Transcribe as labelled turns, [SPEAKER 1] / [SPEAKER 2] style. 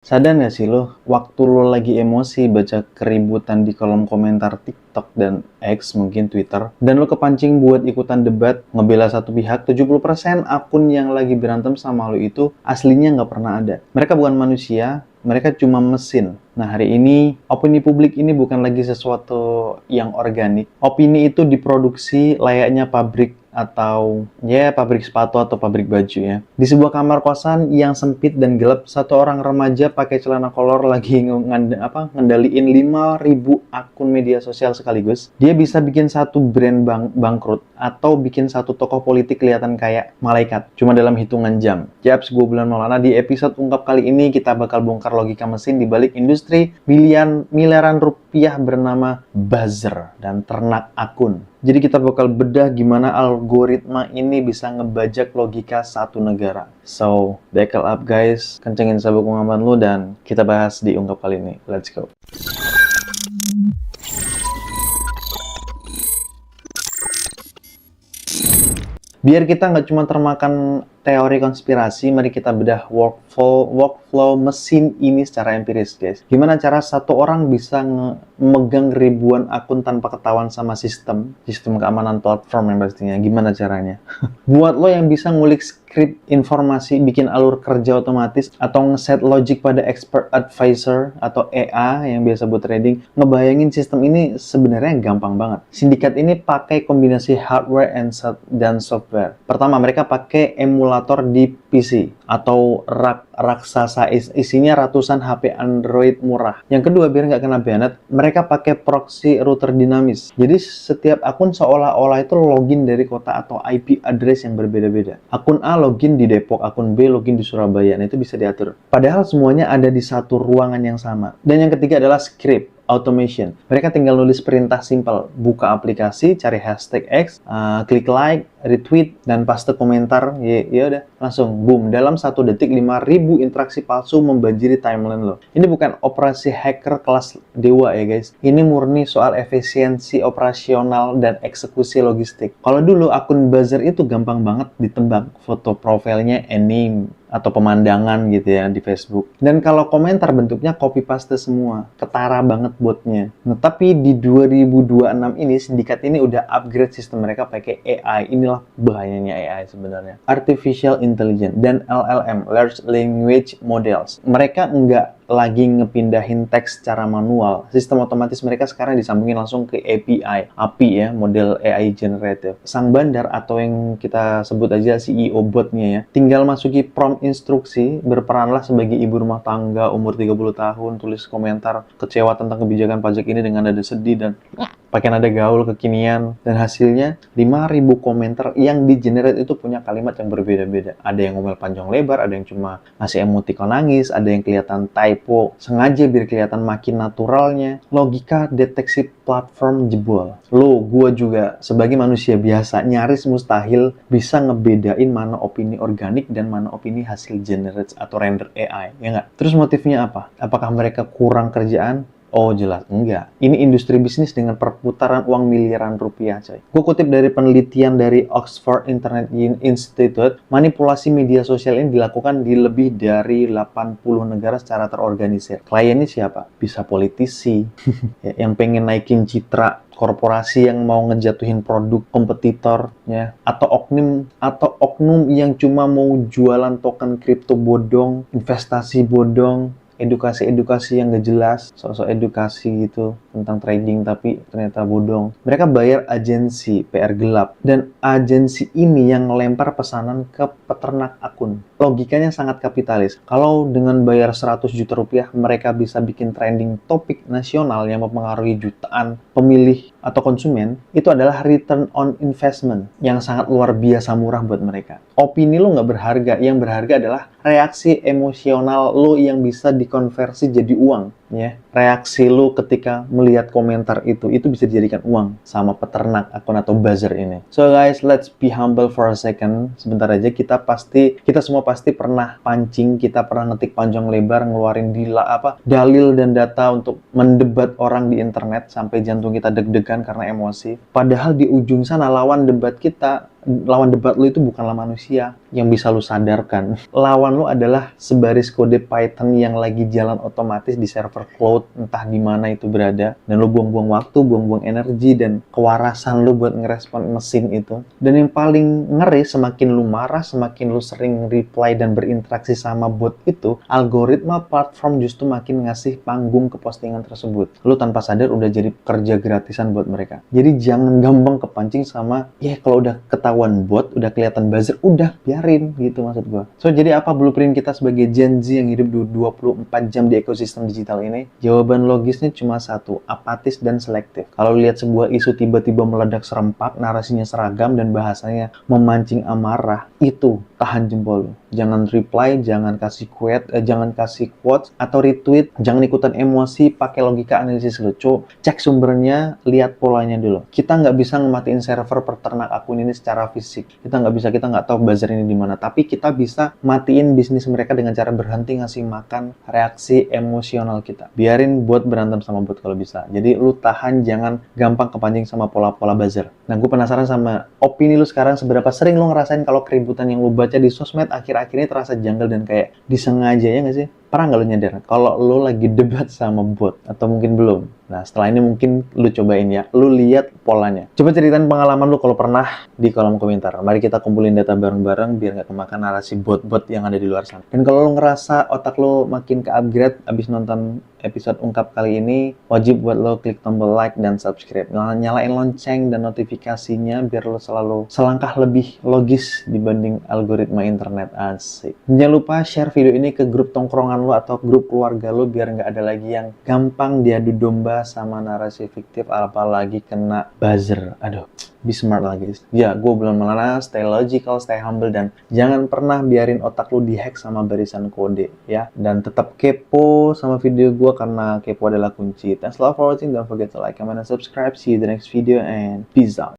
[SPEAKER 1] Sadar nggak sih lo, waktu lo lagi emosi baca keributan di kolom komentar TikTok dan X, mungkin Twitter, dan lo kepancing buat ikutan debat, ngebela satu pihak, 70% akun yang lagi berantem sama lo itu aslinya nggak pernah ada. Mereka bukan manusia, mereka cuma mesin. Nah, hari ini, opini publik ini bukan lagi sesuatu yang organik. Opini itu diproduksi layaknya pabrik atau pabrik sepatu atau pabrik baju ya. Di sebuah kamar kosan yang sempit dan gelap, satu orang remaja pakai celana kolor lagi ngendaliin 5.000 akun media sosial sekaligus. Dia bisa bikin satu brand bangkrut atau bikin satu tokoh politik kelihatan kayak malaikat cuma dalam hitungan jam. Japs, gue Bulan Maulana. Di episode ungkap kali ini kita bakal bongkar logika mesin di balik industri miliaran rupiah bernama buzzer dan ternak akun. Jadi kita bakal bedah gimana algoritma ini bisa ngebajak logika satu negara. So, buckle up guys, kencengin sabuk pengaman lu dan kita bahas di ungkap kali ini. Let's go. Biar kita nggak cuma termakan teori konspirasi, mari kita bedah workflow mesin ini secara empiris, guys. Gimana cara satu orang bisa memegang ribuan akun tanpa ketahuan sama sistem keamanan platform yang pastinya. Gimana caranya? Buat lo yang bisa ngulik skrip informasi, bikin alur kerja otomatis, atau ngeset logic pada expert advisor atau EA yang biasa buat trading, ngebayangin sistem ini sebenarnya gampang banget. Sindikat ini pakai kombinasi hardware dan software. Pertama, mereka pakai emulator di PC atau raksasa, isinya ratusan HP Android murah. Yang kedua, biar nggak kena banet, mereka pakai proxy router dinamis. Jadi setiap akun seolah-olah itu login dari kota atau IP address yang berbeda-beda. Akun A login di Depok, akun B login di Surabaya. Nah, itu bisa diatur. Padahal semuanya ada di satu ruangan yang sama. Dan yang ketiga adalah script automation. Mereka tinggal nulis perintah simpel, buka aplikasi, cari hashtag X, klik like, retweet, dan paste komentar. Ya udah, langsung boom. Dalam 1 detik 5.000 interaksi palsu membanjiri timeline lo. Ini bukan operasi hacker kelas dewa ya guys. Ini murni soal efisiensi operasional dan eksekusi logistik. Kalau dulu akun buzzer itu gampang banget ditebak, foto profilnya anime atau pemandangan gitu ya di Facebook. Dan kalau komentar bentuknya copy paste semua. Ketara banget botnya. Nah, tapi di 2026 ini sindikat ini udah upgrade sistem mereka pakai AI. Inilah bahayanya AI sebenarnya. Artificial Intelligence dan LLM, Large Language Models. Mereka nggak lagi ngepindahin teks secara manual. Sistem otomatis mereka sekarang disambungin langsung ke API ya, model AI generative. Sang bandar atau yang kita sebut aja CEO botnya ya, tinggal masuki prompt instruksi, berperanlah sebagai ibu rumah tangga umur 30 tahun, tulis komentar kecewa tentang kebijakan pajak ini dengan nada sedih dan pakai nada gaul kekinian, dan hasilnya 5.000 komentar yang di-generate itu punya kalimat yang berbeda-beda. Ada yang ngomel panjang lebar, ada yang cuma ngasih emoticon nangis, ada yang kelihatan typo, sengaja biar kelihatan makin naturalnya. Logika deteksi platform jebol. Gua juga sebagai manusia biasa nyaris mustahil bisa ngebedain mana opini organik dan mana opini hasil generate atau render AI, ya nggak? Terus motifnya apa? Apakah mereka kurang kerjaan? Oh jelas enggak. Ini industri bisnis dengan perputaran uang miliaran rupiah, coy. Gue kutip dari penelitian dari Oxford Internet Institute, manipulasi media sosial ini dilakukan di lebih dari 80 negara secara terorganisir. Kliennya siapa? Bisa politisi, yang pengen naikin citra korporasi yang mau ngejatuhin produk kompetitor ya, atau oknum yang cuma mau jualan token kripto bodong, investasi bodong, edukasi yang gak jelas, sosok edukasi gitu tentang trading tapi ternyata bodong. Mereka bayar agensi PR gelap, dan agensi ini yang ngelempar pesanan ke peternak akun. Logikanya sangat kapitalis. Kalau dengan bayar 100 juta rupiah mereka bisa bikin trending topik nasional yang mempengaruhi jutaan pemilih atau konsumen, itu adalah return on investment yang sangat luar biasa murah buat mereka. Opini lo nggak berharga, yang berharga adalah reaksi emosional lo yang bisa dikonversi jadi uang. Ya, reaksi lo ketika melihat komentar itu bisa dijadikan uang sama peternak akun atau buzzer ini. So guys, let's be humble for a second. Sebentar aja, kita semua pasti pernah pancing, kita pernah ngetik panjang lebar, ngeluarin dalil dan data untuk mendebat orang di internet sampai jantung kita deg-degan karena emosi. Padahal di ujung sana lawan debat lo itu bukanlah manusia, yang bisa lu sadarkan. Lawan lu adalah sebaris kode Python yang lagi jalan otomatis di server cloud, entah di mana itu berada. Dan lu buang-buang waktu, buang-buang energi, dan kewarasan lu buat ngerespon mesin itu. Dan yang paling ngeri, semakin lu marah, semakin lu sering reply dan berinteraksi sama bot itu, algoritma platform justru makin ngasih panggung ke postingan tersebut. Lu tanpa sadar udah jadi kerja gratisan buat mereka. Jadi jangan gampang kepancing sama, ya kalau udah ketahuan bot, udah kelihatan buzzer, udah biarin gitu maksud gua. So jadi apa blueprint kita sebagai Gen Z yang hidup 24 jam di ekosistem digital ini? Jawaban logisnya cuma satu, apatis dan selektif. Kalau lihat sebuah isu tiba-tiba meledak serempak, narasinya seragam dan bahasanya memancing amarah, itu tahan jempol lu. Jangan reply, jangan kasih quotes atau retweet, jangan ikutan emosi, pakai logika analisis lucu, cek sumbernya, lihat polanya dulu. Kita nggak bisa ngematiin server peternak akun ini secara fisik. Kita nggak tahu buzzer ini di mana. Tapi kita bisa matiin bisnis mereka dengan cara berhenti ngasih makan reaksi emosional kita. Biarin bot berantem sama bot kalau bisa. Jadi lu tahan, jangan gampang kepancing sama pola-pola buzzer. Nah, gue penasaran sama opini lu sekarang, seberapa sering lu ngerasain kalau keributan yang lu baca di sosmed akhir-akhir ini terasa janggal dan kayak disengaja, ya nggak sih? Pernah nggak lu nyadar kalau lu lagi debat sama bot? Atau mungkin belum? Nah, setelah ini mungkin lu cobain ya. Lu lihat polanya. Coba ceritain pengalaman lu kalau pernah di kolom komentar. Mari kita kumpulin data bareng-bareng biar nggak kemakan narasi bot-bot yang ada di luar sana. Dan kalau lu ngerasa otak lu makin ke-upgrade abis nonton episode ungkap kali ini, wajib buat lo klik tombol like dan subscribe. Nyalain lonceng dan notifikasinya biar lo selalu selangkah lebih logis dibanding algoritma internet. Asik. Jangan lupa share video ini ke grup tongkrongan lo atau grup keluarga lo biar nggak ada lagi yang gampang diadu domba sama narasi fiktif, apalagi kena buzzer. Aduh, be smart lah guys. Ya, gue belum melana, stay logical, stay humble, dan jangan pernah biarin otak lu dihack sama barisan kode ya. Dan tetap kepo sama video gue karena kepo adalah kunci. Thanks a lot for watching. Don't forget to like, comment, and subscribe. See you in the next video and peace out.